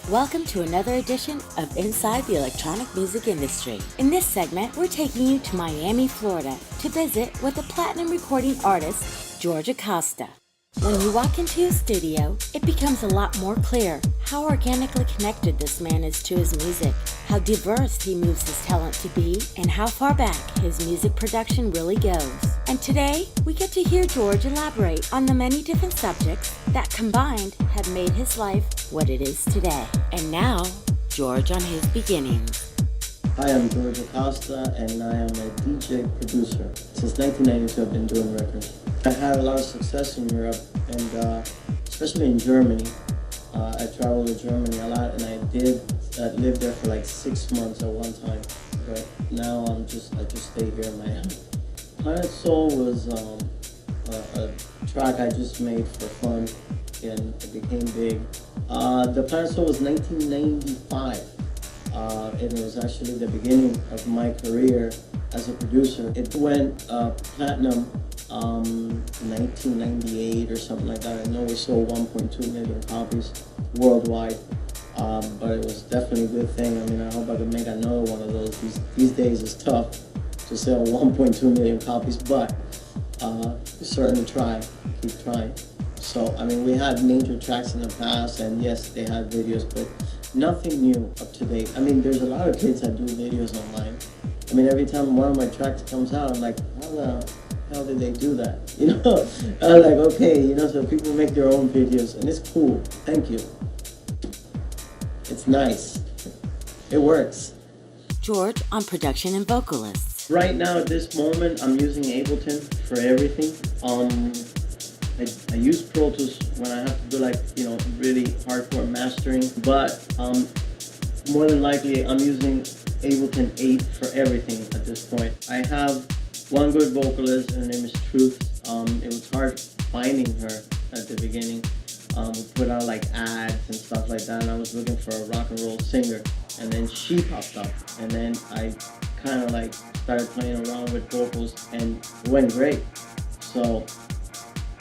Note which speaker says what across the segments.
Speaker 1: Welcome to another edition of Inside the Electronic Music Industry. In this segment, we're taking you to Miami, Florida to visit with the platinum recording artist, George Acosta. When you walk into his studio, it becomes a lot more clear how organically connected this man is to his music, how diverse he moves his talent to be, and how far back his music production really goes. And today, we get to hear George elaborate on the many different subjects that combined have made his life what it is today. And now, George on his beginnings.
Speaker 2: Hi, I'm George Acosta, and I am a DJ producer. Since 1992, I've been doing records. I had a lot of success in Europe, and especially in Germany. I traveled to Germany a lot, and I did live there for like 6 months at one time. But now I just stay here in Miami. Planet Soul was a track I just made for fun, and it became big. The Planet Soul was 1995. And it was actually the beginning of my career as a producer. It went platinum 1998 or something like that. I know we sold 1.2 million copies worldwide, but it was definitely a good thing. I mean, I hope I can make another one of those. These days it's tough to sell 1.2 million copies, but we certainly try, keep trying. So, I mean, we had major tracks in the past, and yes, they had videos, but nothing new up to date. I mean, there's a lot of kids that do videos online. I mean, every time one of my tracks comes out, I'm like, how the hell did they do that? You know, I'm like, okay, so people make their own videos, and it's cool. Thank you. It's nice. It works.
Speaker 1: George on production and vocalists.
Speaker 2: Right now, at this moment, I'm using Ableton for everything. I use Pro Tools when I have to do really hardcore mastering, but more than likely I'm using Ableton 8 for everything at this point. I have one good vocalist, her name is Truth. It was hard finding her at the beginning. We put out like ads and stuff like that, and I was looking for a rock and roll singer, and then she popped up, and then I kind of like started playing around with vocals, and it went great. So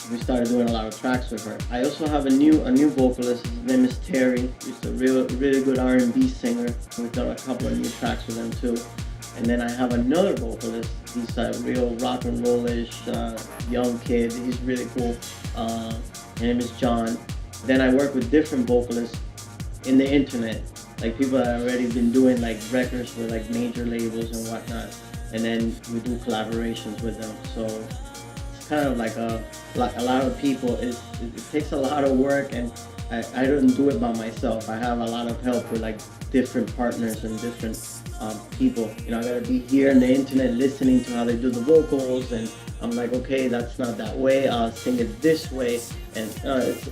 Speaker 2: we started doing a lot of tracks with her. I also have a new vocalist. His name is Terry. He's a really good R&B singer. We've done a couple of new tracks with him too. And then I have another vocalist. He's a real rock and roll-ish young kid. He's really cool. His name is John. Then I work with different vocalists in the internet, like people that have already been doing like records with like major labels and whatnot. And then we do collaborations with them. So kind of like a lot of people. It takes a lot of work, and I don't do it by myself. I have a lot of help with like different partners and different people. I gotta be here on the internet listening to how they do the vocals, and I'm like, okay, that's not that way. I'll sing it this way, and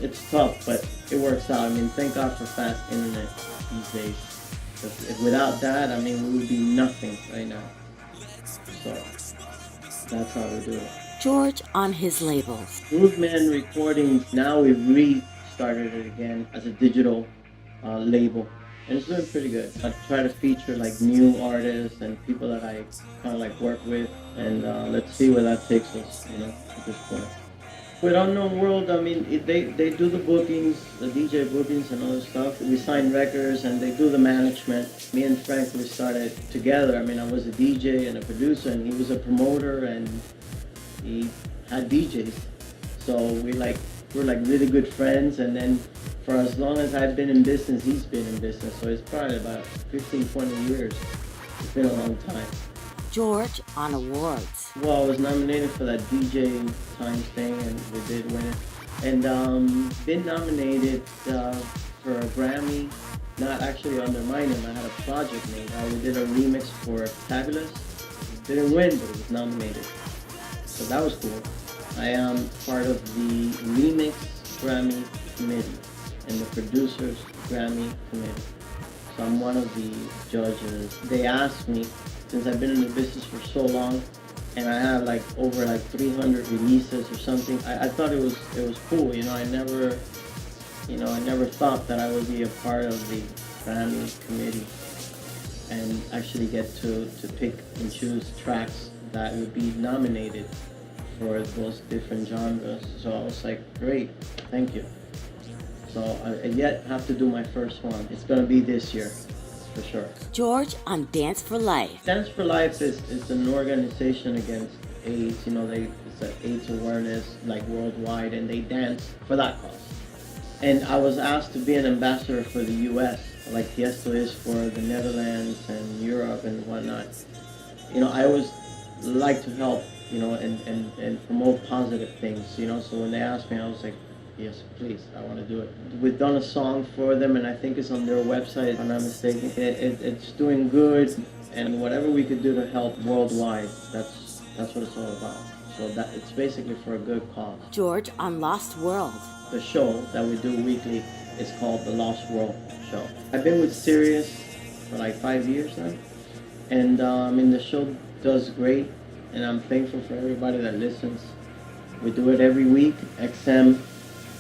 Speaker 2: it's tough, but it works out. I mean, thank God for fast internet these days. If without that, I mean, we would be nothing right now. So that's how we do it.
Speaker 1: George on his labels.
Speaker 2: Grooveman Recordings, now we've restarted it again as a digital label, and it's doing pretty good. I try to feature like new artists and people that I kind of like work with, and let's see where that takes us, at this point. With Unknown World, I mean, they do the bookings, the DJ bookings and other stuff. We sign records and they do the management. Me and Frank, we started together. I mean, I was a DJ and a producer, and he was a promoter, and he had DJs, so we're like really good friends. And then for as long as I've been in business, he's been in business, so it's probably about 15-20 years. It's been a long time.
Speaker 1: George on awards.
Speaker 2: Well, I was nominated for that DJ Times thing, and we did win it. And been nominated for a Grammy, not actually under my name. I had a project made. We did a remix for Fabulous. Didn't win, but it was nominated. So that was cool. I am part of the Remix Grammy Committee and the Producers Grammy Committee. So I'm one of the judges. They asked me, since I've been in the business for so long, and I have like over like 300 releases or something, I thought it was cool. I never thought that I would be a part of the Grammy Committee and actually get to pick and choose tracks that would be nominated for those different genres. So I was like, great, thank you. So I yet have to do my first one. It's gonna be this year, for sure.
Speaker 1: George on Dance for Life.
Speaker 2: Dance for Life is an organization against AIDS. It's an AIDS awareness like worldwide, and they dance for that cause. And I was asked to be an ambassador for the U.S., like Tiesto is for the Netherlands and Europe and whatnot. I always like to help, and promote positive things, So when they asked me, I was like, yes, please, I want to do it. We've done a song for them, and I think it's on their website, if I'm not mistaken. It's doing good, and whatever we could do to help worldwide, that's what it's all about. So that it's basically for a good cause.
Speaker 1: George on Lost World.
Speaker 2: The show that we do weekly is called The Lost World Show. I've been with Sirius for like 5 years now, and the show does great, and I'm thankful for everybody that listens. We do it every week. XM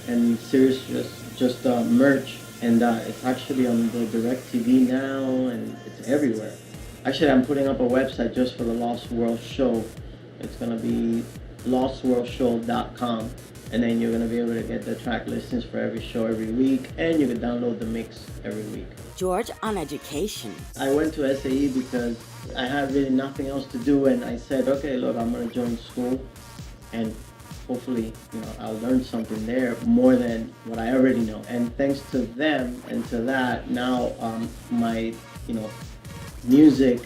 Speaker 2: and Sirius just merge, and it's actually on the DirecTV now, and it's everywhere. Actually, I'm putting up a website just for the Lost World Show. It's gonna be lostworldshow.com, and then you're gonna be able to get the track listings for every show every week, and you can download the mix every week.
Speaker 1: George on education.
Speaker 2: I went to SAE because I had really nothing else to do, and I said, okay, look, I'm gonna join school, and hopefully, I'll learn something there more than what I already know. And thanks to them and to that, now my, music,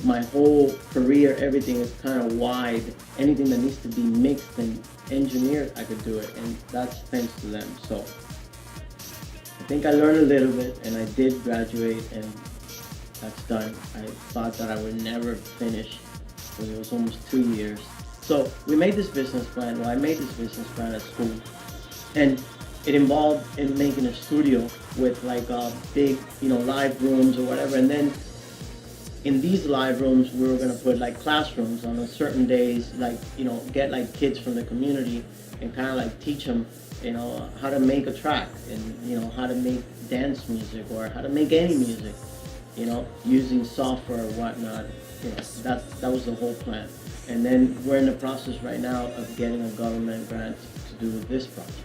Speaker 2: my whole career, everything is kind of wide. Anything that needs to be mixed and engineered, I could do it, and that's thanks to them. So I think I learned a little bit, and I did graduate, and that's done. I thought that I would never finish, because it was almost 2 years. So we made this business plan. Well, I made this business plan at school, and it involved in making a studio with like big, live rooms or whatever. And then in these live rooms, we were gonna put like classrooms on a certain days, like get like kids from the community and kind of like teach them, how to make a track, and how to make dance music or how to make any music, using software or whatnot. That was the whole plan. And then we're in the process right now of getting a government grant to do this project.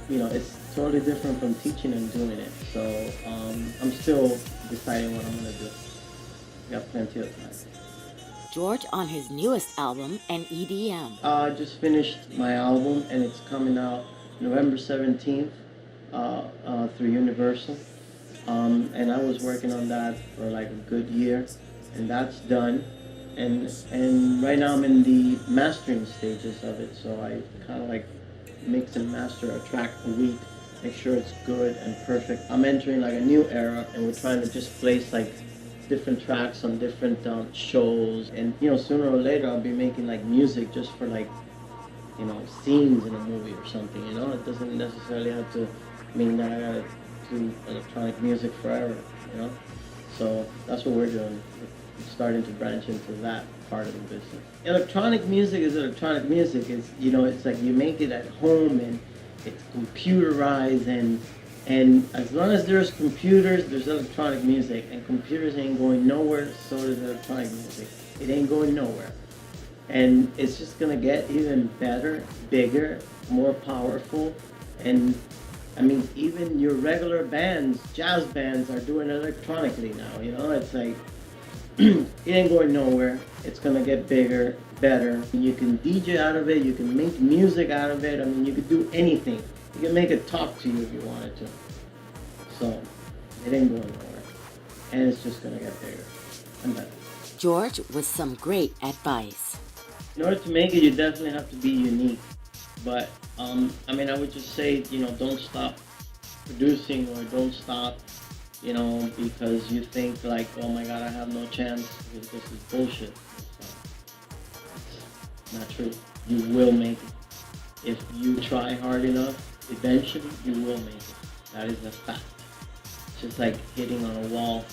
Speaker 2: It's totally different from teaching and doing it. So I'm still deciding what I'm gonna do. Got plenty of time.
Speaker 1: George on his newest album and EDM.
Speaker 2: I just finished my album, and it's coming out November 17th through Universal. And I was working on that for like a good year, and that's done. And right now I'm in the mastering stages of it, so I kind of like mix and master a track a week, make sure it's good and perfect. I'm entering like a new era, and we're trying to just place like different tracks on different shows, and sooner or later I'll be making like music just for like scenes in a movie or something. It doesn't necessarily have to mean that I gotta do electronic music forever. So that's what we're doing. Starting to branch into that part of the business. Electronic music is electronic music. It's like you make it at home, and it's computerized, and as long as there's computers, there's electronic music, and computers ain't going nowhere, so does electronic music. It ain't going nowhere. And it's just gonna get even better, bigger, more powerful, and even your regular bands, jazz bands, are doing it electronically now. It's like, it ain't going nowhere. It's gonna get bigger, better. You can DJ out of it, you can make music out of it. You could do anything. You can make it talk to you if you wanted to. So, it ain't going nowhere. And it's just gonna get bigger and better.
Speaker 1: George with some great advice.
Speaker 2: In order to make it, you definitely have to be unique. But, I would just say, don't stop producing, or don't stop because you think like, oh my God, I have no chance, because this is bullshit. It's not true. You will make it. If you try hard enough, eventually you will make it. That is a fact. It's just like hitting on a wall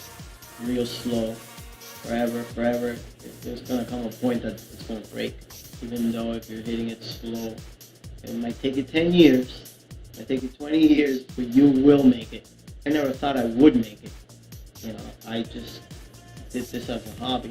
Speaker 2: real slow, forever. There's gonna come a point that it's gonna break. Even though if you're hitting it slow, it might take you 10 years, it might take you 20 years, but you will make it. I never thought I would make it. I just did this as a hobby.